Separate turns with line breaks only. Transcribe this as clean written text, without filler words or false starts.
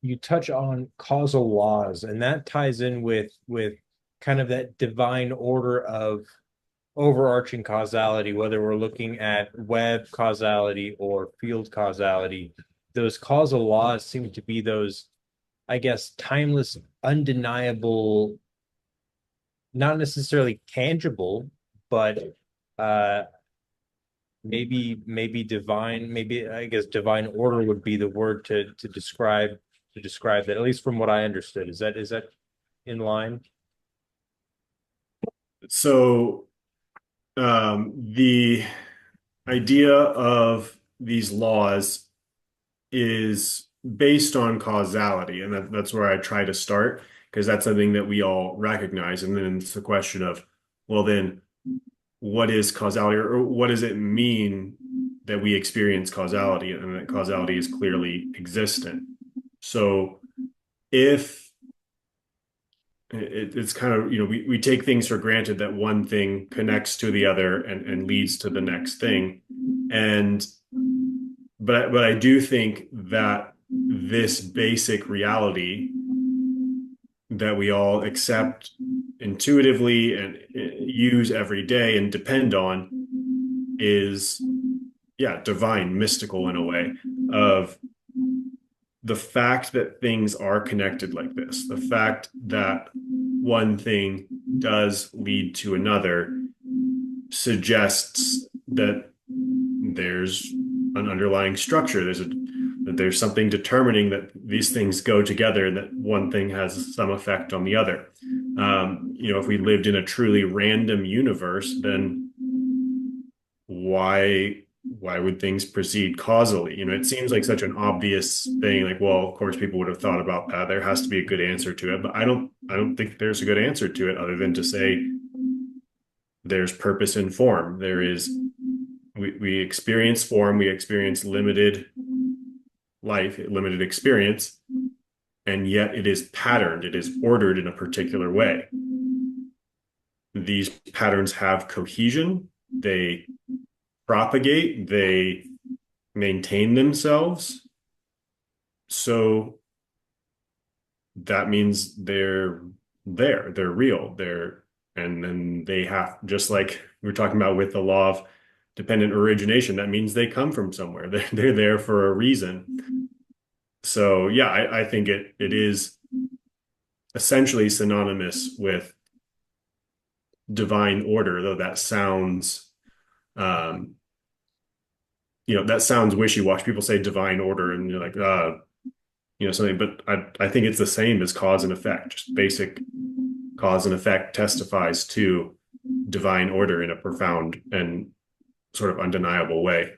you touch on causal laws, and that ties in with kind of that divine order of overarching causality, whether we're looking at web causality or field causality. Those causal laws seem to be those, I guess, timeless, undeniable, not necessarily tangible, but uh maybe divine, maybe I guess divine order would be the word to describe that, at least from what I understood. Is that in line?
So the idea of these laws is based on causality, and that's where I try to start because that's something that we all recognize. And then it's a question of, well, then what is causality, or what does it mean that we experience causality and that causality is clearly existent? So if it's kind of, we take things for granted that one thing connects to the other and leads to the next thing. And but I do think that this basic reality that we all accept intuitively and use every day and depend on is, yeah, divine, mystical in a way, of the fact that things are connected like this, the fact that one thing does lead to another suggests that there's an underlying structure. There's something determining that these things go together and that one thing has some effect on the other. If we lived in a truly random universe, then why would things proceed causally? It seems like such an obvious thing. Like, well, of course, people would have thought about that. There has to be a good answer to it, but I don't think there's a good answer to it other than to say there's purpose in form. There is we experience form, we experience limited life, limited experience, and yet it is patterned, it is ordered in a particular way. These patterns have cohesion, they propagate, they maintain themselves. So that means they're real, and then they have, just like we are talking about with the law of dependent origination, that means they come from somewhere. They're there for a reason. So yeah, I think it is essentially synonymous with divine order, though um, that sounds wishy-washy. People say divine order, and you're like, something, but I think it's the same as cause and effect. Just basic cause and effect testifies to divine order in a profound and sort of undeniable way.